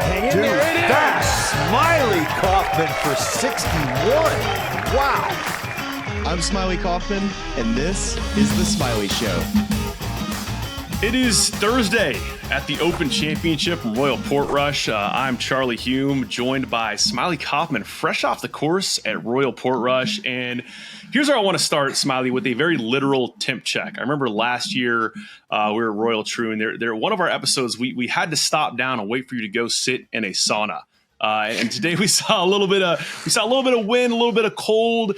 Hang in Dude, there. It is. that's Smylie Kaufman for 61. Wow. I'm Smylie Kaufman, and this is The Smylie Show. It is Thursday at the Open Championship from Royal Portrush. I'm Charlie Hulme, joined by Smylie Kaufman, fresh off the course at Royal Portrush. And here's where I want to start, Smylie, with a very literal temp check. I remember last year we were at Royal True, and one of our episodes, we had to stop down and wait for you to go sit in a sauna. And today we saw a little bit of wind, a little bit of cold.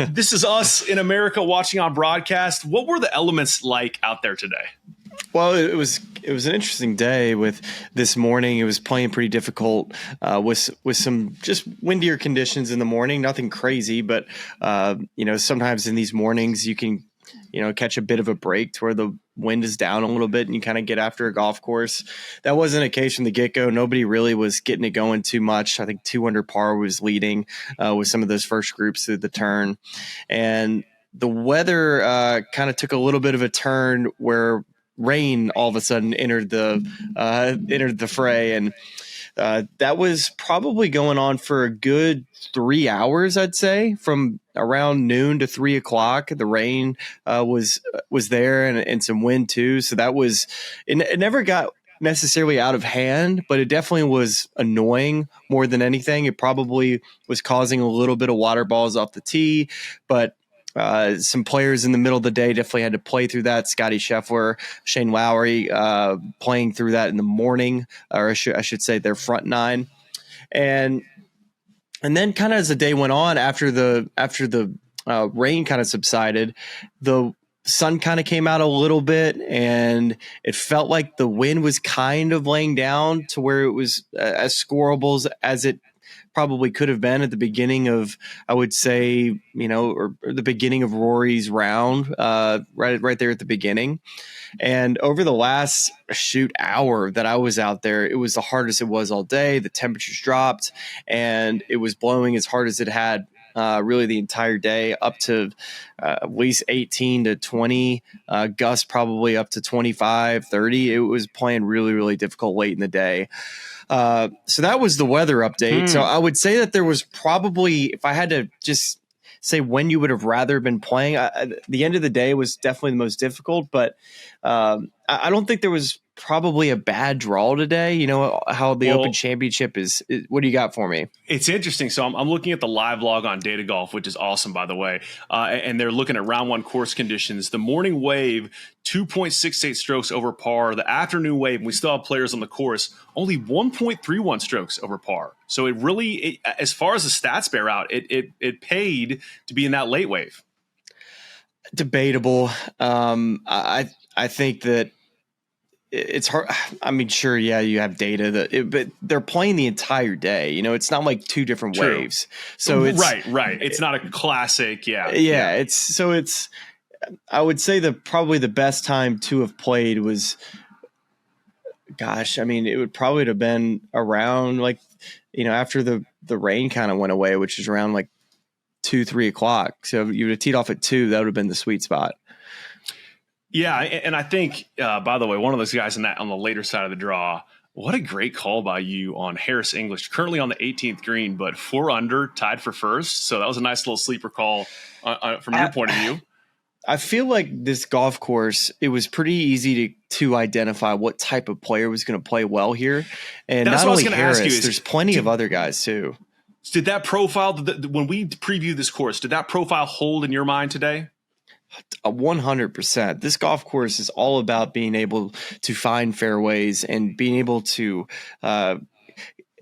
This is us in America watching on broadcast. What were the elements like out there today? Well, it was an interesting day. With this morning, it was playing pretty difficult with some just windier conditions in the morning. Nothing crazy, but sometimes in these mornings you can catch a bit of a break to where the wind is down a little bit and you kind of get after a golf course. That wasn't a case from the get-go. Nobody really was getting it going too much. I think 2 under par was leading with some of those first groups through the turn. And the weather kind of took a little bit of a turn where rain all of a sudden entered the fray. And that was probably going on for a good 3 hours, I'd say, from around noon to 3 o'clock. The rain was there and some wind too. So that was it never got necessarily out of hand, but it definitely was annoying more than anything. It probably was causing a little bit of water balls off the tee, but some players in the middle of the day definitely had to play through that. Scottie Scheffler, Shane Lowry playing through that in the morning, or I should say their front nine. And then kind of as the day went on, after the rain kind of subsided, the sun kind of came out a little bit, and it felt like the wind was kind of laying down to where it was as scoreable as it probably could have been at the beginning of, I would say, or the beginning of Rory's round, right there at the beginning. And over the last hour that I was out there, it was the hardest it was all day. The temperatures dropped, and it was blowing as hard as it had really the entire day, up to at least 18 to 20, gusts probably up to 25, 30. It was playing really, really difficult late in the day. So that was the weather update. So I would say that there was probably, if I had to just say when you would have rather been playing, the end of the day was definitely the most difficult, but I don't think there was probably a bad draw today. You know how the Open Championship is. What do you got for me? It's interesting. So I'm looking at the live log on Data Golf, which is awesome, by the way. And they're looking at round one course conditions. The morning wave, 2.68 strokes over par. The afternoon wave, and we still have players on the course, only 1.31 strokes over par. So it really, as far as the stats bear out, it paid to be in that late wave. Debatable. I think that it's hard. I mean, sure, yeah, you have data but they're playing the entire day. It's not like two different waves. So it's right. It's not a classic. Yeah. It's. I would say probably the best time to have played was, it would probably have been around after the rain kind of went away, which is around 2-3 o'clock. So if you would have teed off at 2, that would have been the sweet spot. Yeah, and I think, by the way, one of those guys on the later side of the draw, what a great call by you on Harris English, currently on the 18th green, but 4 under, tied for first. So that was a nice little sleeper call from your point of view. I feel like this golf course, it was pretty easy to identify what type of player was going to play well here. And that's not what only I was Harris, ask you there's plenty of other guys too. Did that profile, when we preview this course, did that profile hold in your mind today? 100%. This golf course is all about being able to find fairways and being able to,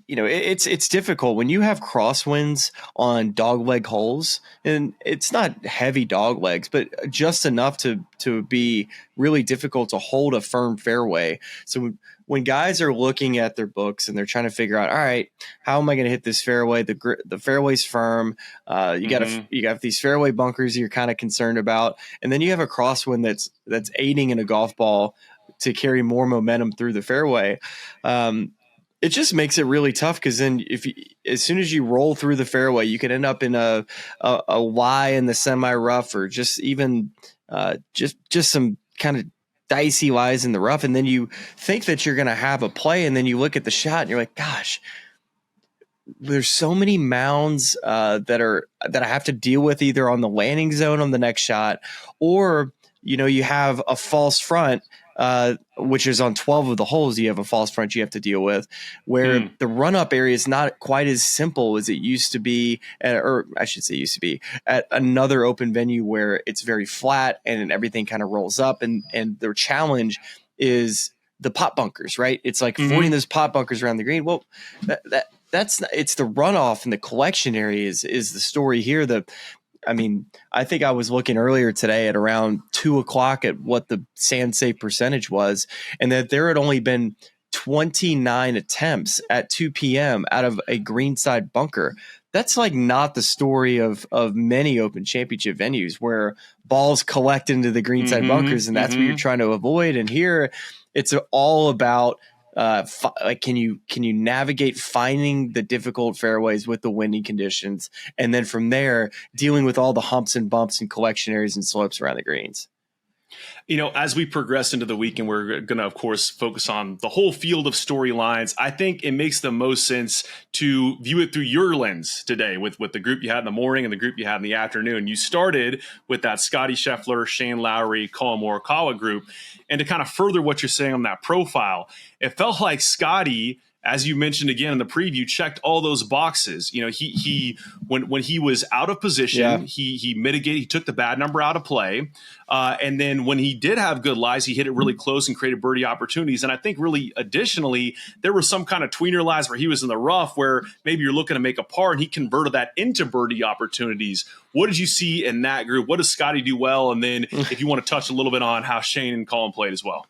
it's difficult when you have crosswinds on dogleg holes, and it's not heavy dog legs, but just enough to be really difficult to hold a firm fairway. So when guys are looking at their books and they're trying to figure out, all right, how am I going to hit this fairway? The fairway's firm. You got these fairway bunkers you're kind of concerned about, and then you have a crosswind that's aiding in a golf ball to carry more momentum through the fairway. It just makes it really tough, because then as soon as you roll through the fairway, you can end up in a Y in the semi rough, or just even just some kind of dicey lies in the rough, and then you think that you're going to have a play, and then you look at the shot and you're like, gosh, there's so many mounds that I have to deal with either on the landing zone on the next shot, or you have a false front, which is on 12 of the holes. You have a false front you have to deal with, where the run up area is not quite as simple as it used to be, or I should say used to be at another open venue where it's very flat and everything kind of rolls up, and their challenge is the pot bunkers, right? It's like avoiding those pot bunkers around the green. Well, it's the runoff and the collection area is the story here. I think I was looking earlier today at around 2:00 at what the sand safe percentage was, and that there had only been 29 attempts at 2 p.m. out of a greenside bunker. That's like not the story of many Open Championship venues where balls collect into the greenside bunkers, and that's what you're trying to avoid. And here, it's all about can you navigate finding the difficult fairways with the windy conditions, and then from there dealing with all the humps and bumps and collection areas and slopes around the greens. As we progress into the weekend, we're going to, of course, focus on the whole field of storylines. I think it makes the most sense to view it through your lens today with the group you had in the morning and the group you had in the afternoon. You started with that Scottie Scheffler, Shane Lowry, Collin Morikawa group. And to kind of further what you're saying on that profile, it felt like Scottie, as you mentioned again in the preview, checked all those boxes. He when he was out of position, he mitigated, he took the bad number out of play. And then when he did have good lies, he hit it really close and created birdie opportunities. And I think really additionally, there were some kind of tweener lies where he was in the rough where maybe you're looking to make a par, and he converted that into birdie opportunities. What did you see in that group? What does Scottie do well? And then if you want to touch a little bit on how Shane and Collin played as well.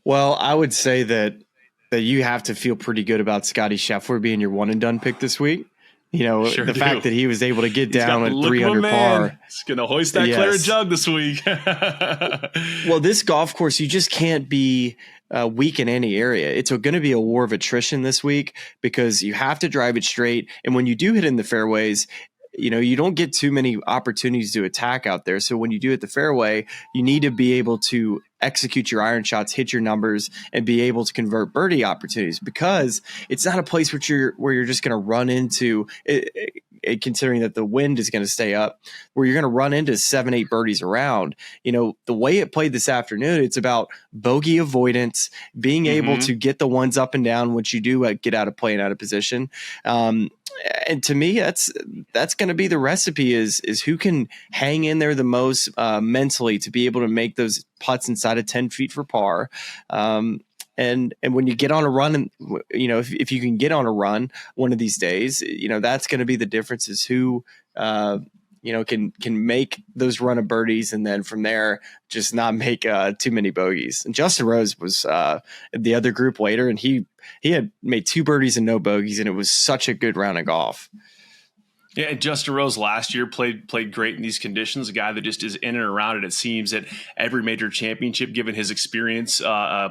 Well, I would say that you have to feel pretty good about Scottie Scheffler being your one and done pick this week. The fact that he was able to get down at 3 under par. He's going to hoist that claret jug this week. Well, this golf course, you just can't be weak in any area. It's going to be a war of attrition this week because you have to drive it straight. And when you do hit in the fairways, you don't get too many opportunities to attack out there. So when you do hit the fairway, you need to be able to execute your iron shots, hit your numbers, and be able to convert birdie opportunities, because it's not a place where you're just going to run into it, considering that the wind is going to stay up, where you're going to run into 7-8 birdies around. The way it played this afternoon, it's about bogey avoidance, being able to get the ones up and down once you do get out of play and out of position. And to me, that's going to be the recipe is who can hang in there the most mentally to be able to make those putts inside of 10 feet for par. And when you get on a run, and if you can get on a run one of these days, that's going to be the difference, is who can make those run of birdies, and then from there just not make too many bogeys. And Justin Rose was the other group later, and he had made 2 birdies and no bogeys, and it was such a good round of golf. Yeah, and Justin Rose last year played great in these conditions. A guy that just is in and around it seems, at every major championship, given his experience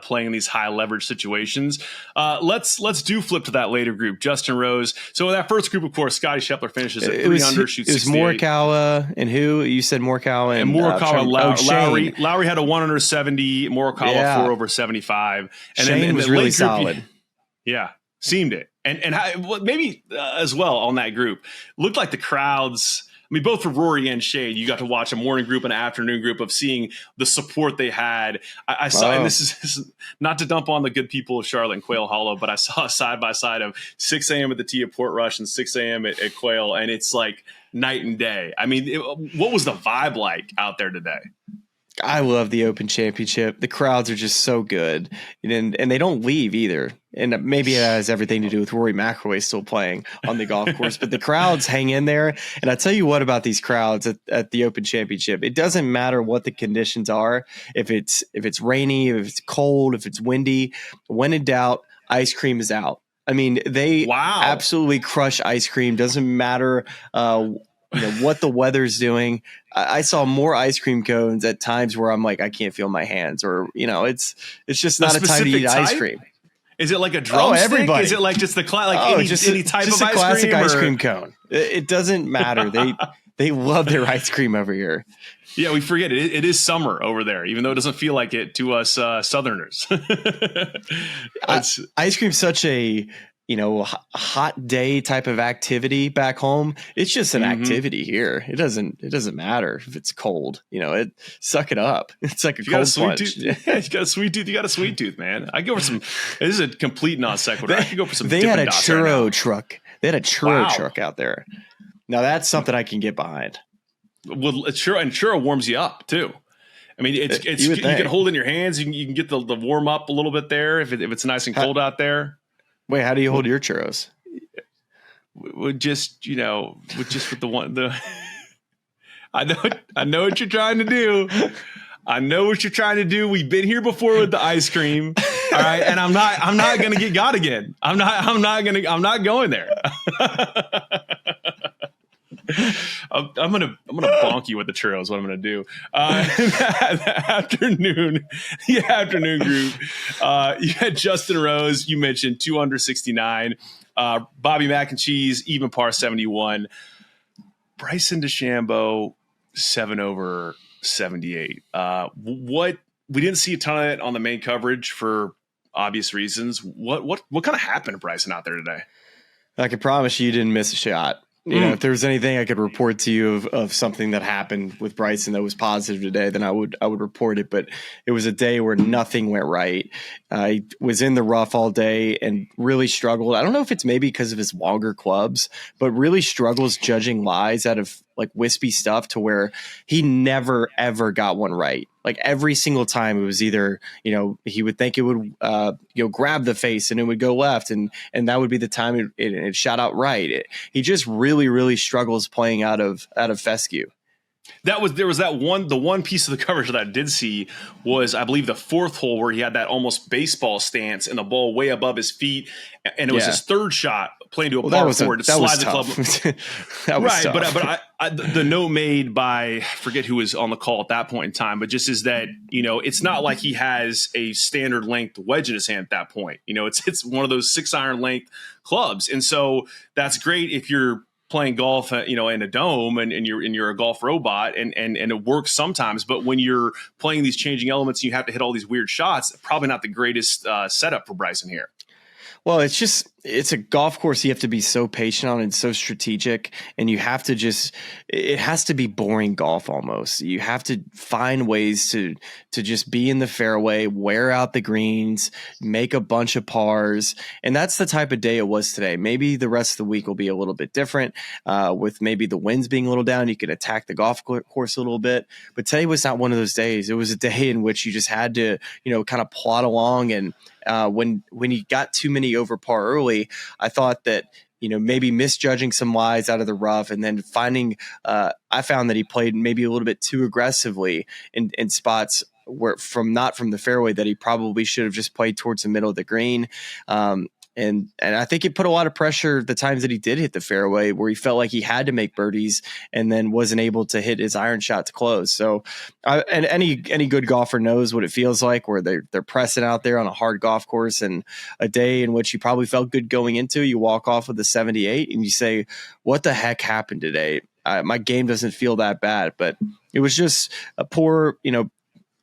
playing in these high leverage situations. Let's do flip to that later group, Justin Rose. So in that first group, of course, Scottie Scheffler finishes at 3 under, shoots 68. It was Morikawa and who? You said Morikawa and Morikawa. Lowry had a 1 under 70. Morikawa 4 over 75. And Shane then was really solid. Seemed it. And maybe as well on that group, looked like the crowds, both for Rory and Shane, you got to watch a morning group and an afternoon group of seeing the support they had. I saw, and this is not to dump on the good people of Charlotte and Quail Hollow, but I saw a side-by-side of 6 a.m. at the tee of Portrush and 6 a.m. at Quail, and it's like night and day. What was the vibe like out there today? I love the Open Championship. The crowds are just so good, and they don't leave either. And maybe it has everything to do with Rory McIlroy still playing on the golf course, but the crowds hang in there. And I tell you what about these crowds at the Open Championship, it doesn't matter what the conditions are. If it's rainy, if it's cold, if it's windy, when in doubt, ice cream is out. They absolutely crush ice cream. Doesn't matter what the weather's doing. I saw more ice cream cones at times where I'm like, I can't feel my hands, or it's just not a time to eat ice cream. Is it like a drumstick? Is it like just the any type of ice cream? Just a classic ice cream cone. It doesn't matter. They love their ice cream over here. Yeah, we forget it. It is summer over there, even though it doesn't feel like it to us Southerners. Ice cream's such a hot day type of activity back home. It's just an activity here. It doesn't matter if it's cold. Suck it up. It's like a cold plunge. Yeah, you got a sweet tooth. You got a sweet tooth, man. I go for some. This is a complete non sequitur. I could go for some. They had a churro right truck. They had a churro truck out there. Now that's something I can get behind. Well, churro warms you up too. I mean, it's you can hold it in your hands. You can get the warm up a little bit there if it's nice and cold out there. Wait, how do you hold your churros? With just with the I know what you're trying to do. I know what you're trying to do. We've been here before with the ice cream. All right. And I'm not going to get got again. I'm not going there. I'm gonna bonk you with the churros. What I'm gonna do. The afternoon group. You had Justin Rose. You mentioned 2 under 69. Bobby Mac and Cheese even par 71. Bryson DeChambeau 7 over 78. What we didn't see a ton of it on the main coverage for obvious reasons. What kind of happened to Bryson out there today? I can promise you didn't miss a shot. If there was anything I could report to you of something that happened with Bryson that was positive today, then I would report it. But it was a day where nothing went right. I was in the rough all day and really struggled. I don't know if it's maybe because of his longer clubs, but really struggles judging lies out of like wispy stuff to where he never, ever got one right. Like every single time it was either, he would think it would, grab the face and it would go left. And that would be the time it shot out right. He just really, really struggles playing out of fescue. The one piece of the coverage that I did see was, I believe, the 4th hole where he had that almost baseball stance and the ball way above his feet. And it was his 3rd shot playing to a par 4 to slide the club. That was right. tough. But the note made by, I forget who was on the call at that point in time, but just is that, it's not like he has a standard length wedge in his hand at that point. It's one of those 6-iron length clubs. And so that's great if you're playing golf, in a dome and you're a golf robot and it works sometimes. But when you're playing these changing elements, you have to hit all these weird shots. Probably not the greatest setup for Bryson here. Well, it's a golf course you have to be so patient on and so strategic, and you have to it has to be boring golf almost. You have to find ways to just be in the fairway, wear out the greens, make a bunch of pars. And that's the type of day it was today. Maybe the rest of the week will be a little bit different with maybe the winds being a little down. You can attack the golf course a little bit, but today was not one of those days. It was a day in which you just had to, kind of plod along. And when he got too many over par early, I thought that, maybe misjudging some lies out of the rough and then I found that he played maybe a little bit too aggressively in spots where not from the fairway that he probably should have just played towards the middle of the green. And I think it put a lot of pressure the times that he did hit the fairway where he felt like he had to make birdies and then wasn't able to hit his iron shot to close. So, and any good golfer knows what it feels like where they're pressing out there on a hard golf course, and a day in which you probably felt good going into, you walk off with a 78 and you say, what the heck happened today? My game doesn't feel that bad, but it was just a poor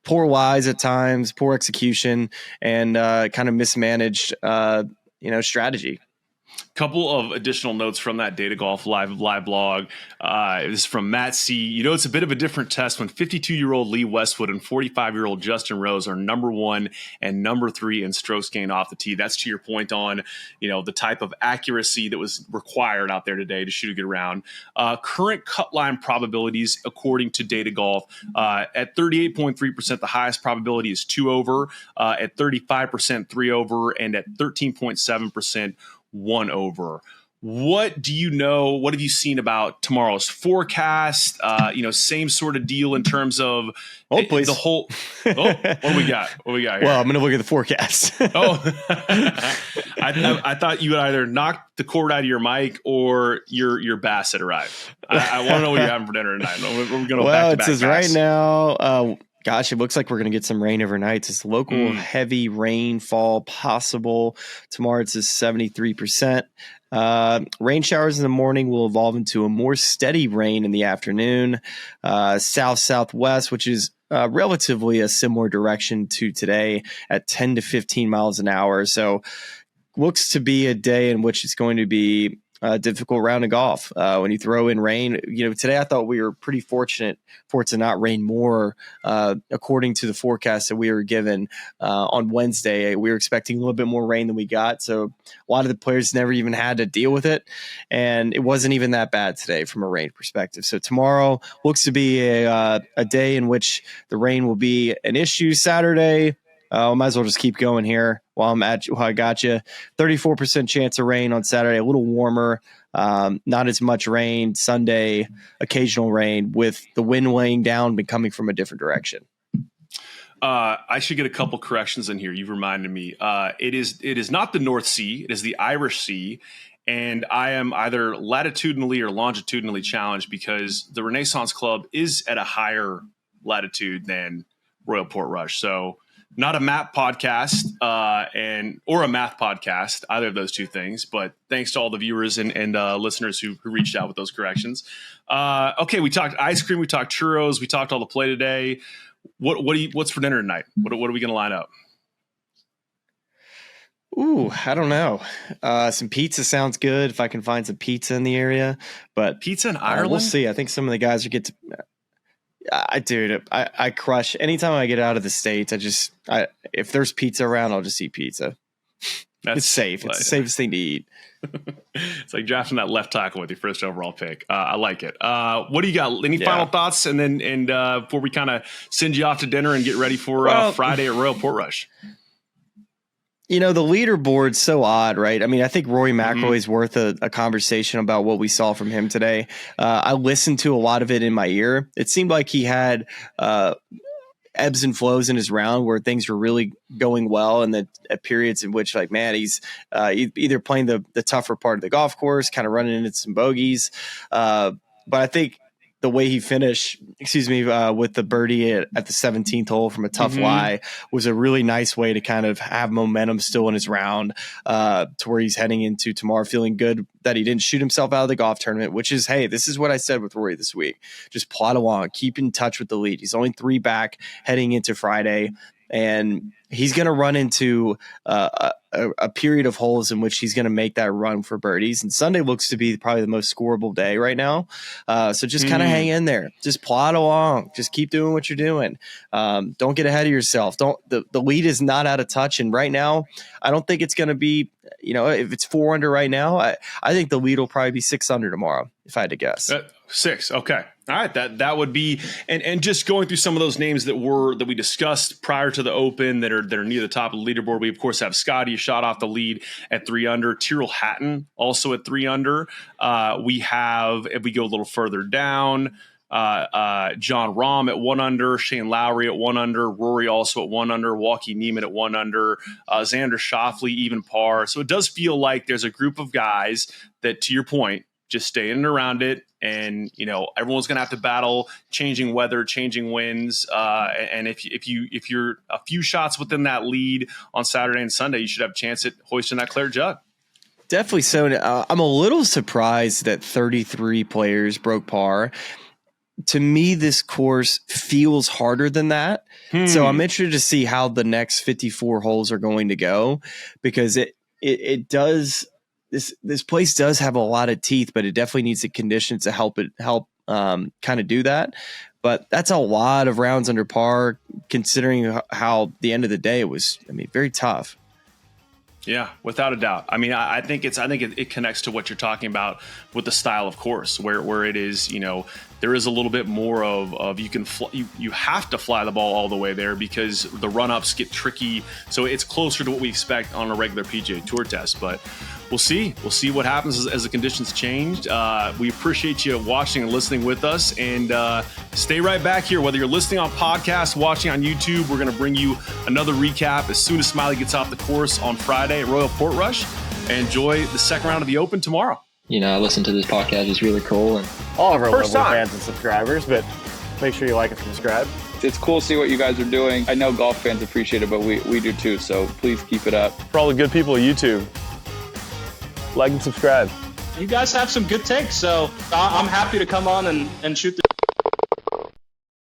lies at times, poor execution, and kind of mismanaged strategy. Couple of additional notes from that Data Golf live blog. This is from Matt C. It's a bit of a different test when 52-year-old Lee Westwood and 45-year-old Justin Rose are number 1 and number 3 in strokes gained off the tee. That's to your point on, the type of accuracy that was required out there today to shoot a good round. Current cut line probabilities, according to Data Golf, at 38.3%, the highest probability is 2 over, at 35%, 3 over, and at 13.7%, 1 over. What do you know? What have you seen about tomorrow's forecast? Same sort of deal in terms of please. The whole. What do we got? What we got here? Well, I'm going to look at the forecast. I thought you would either knock the cord out of your mic or your bass had arrived. I want to know what you're having for dinner tonight. We're going to it says right now. Gosh, it looks like we're going to get some rain overnight. It's local heavy rainfall possible. Tomorrow it's a 73%. Rain showers in the morning will evolve into a more steady rain in the afternoon. South-southwest, which is relatively a similar direction to today at 10 to 15 miles an hour. So looks to be a day in which it's going to be a difficult round of golf. When you throw in rain, today I thought we were pretty fortunate for it to not rain more. According to the forecast that we were given on Wednesday, we were expecting a little bit more rain than we got. So a lot of the players never even had to deal with it. And it wasn't even that bad today from a rain perspective. So tomorrow looks to be a day in which the rain will be an issue. Saturday, I might as well just keep going here while I got you. 34% chance of rain on Saturday, a little warmer, not as much rain. Sunday, occasional rain with the wind weighing down, but coming from a different direction. I should get a couple corrections in here. You've reminded me. It is not the North Sea. It is the Irish Sea. And I am either latitudinally or longitudinally challenged because the Renaissance Club is at a higher latitude than Royal Portrush. So not a map podcast or a math podcast, either of those two things. But thanks to all the viewers and listeners who reached out with those corrections. Okay, we talked ice cream, we talked churros, we talked all the play today. What's for dinner tonight? What are we going to line up? Ooh, I don't know. Some pizza sounds good if I can find some pizza in the area. But pizza in Ireland? We'll see. I think some of the guys get to. I crush anytime I get out of the States. If there's pizza around, I'll just eat pizza. It's safe. It's the safest thing to eat. It's like drafting that left tackle with your first overall pick. I like it. What do you got? Any final thoughts? And before we kind of send you off to dinner and get ready for Friday at Royal Portrush. The leaderboard's so odd, right? I mean, I think Rory McIlroy is worth a conversation about what we saw from him today. I listened to a lot of it in my ear. It seemed like he had ebbs and flows in his round where things were really going well, and then at periods in which, like, man, he's either playing the tougher part of the golf course, kind of running into some bogeys. But I think the way he finished, with the birdie at the 17th hole from a tough lie was a really nice way to kind of have momentum still in his round to where he's heading into tomorrow feeling good that he didn't shoot himself out of the golf tournament, which is, hey, this is what I said with Rory this week. Just plod along, keep in touch with the lead. He's only 3 back heading into Friday, and he's going to run into a period of holes in which he's going to make that run for birdies. And Sunday looks to be probably the most scoreable day right now. So just kind of hang in there. Just plod along. Just keep doing what you're doing. Don't get ahead of yourself. The lead is not out of touch. And right now, I don't think it's going to be, if it's 4 under right now, I think the lead will probably be 6 under tomorrow, if I had to guess. 6. Okay. All right. That would be, and just going through some of those names that we discussed prior to the Open that are near the top of the leaderboard. We of course have Scottie, shot off the lead at 3 under. Tyrrell Hatton also at 3 under. We have, if we go a little further down, John Rahm at 1 under, Shane Lowry at 1 under, Rory also at 1 under, Joaquin Niemann at 1 under, Xander Schauffele even par. So it does feel like there's a group of guys that, to your point, just stay in and around it. And, everyone's going to have to battle changing weather, changing winds. And if you're a few shots within that lead on Saturday and Sunday, you should have a chance at hoisting that claret jug. Definitely so. I'm a little surprised that 33 players broke par. To me, this course feels harder than that. So I'm interested to see how the next 54 holes are going to go, because it does. This place does have a lot of teeth, but it definitely needs the conditions to help kind of do that. But that's a lot of rounds under par, considering how the end of the day it was. Very tough. Yeah, without a doubt. I think it connects to what you're talking about with the style of course, where it is, there is a little bit more of you have to fly the ball all the way there because the run-ups get tricky. So it's closer to what we expect on a regular PGA Tour test. But we'll see. We'll see what happens as the conditions change. We appreciate you watching and listening with us. And stay right back here. Whether you're listening on podcast, watching on YouTube, we're going to bring you another recap as soon as Smylie gets off the course on Friday at Royal Portrush. And enjoy the second round of the Open tomorrow. I listen to this podcast. It's really cool. And all of our local fans and subscribers, but make sure you like and subscribe. It's cool to see what you guys are doing. I know golf fans appreciate it, but we do too, so please keep it up. For all the good people at YouTube, like and subscribe. You guys have some good takes, so I'm happy to come on and shoot the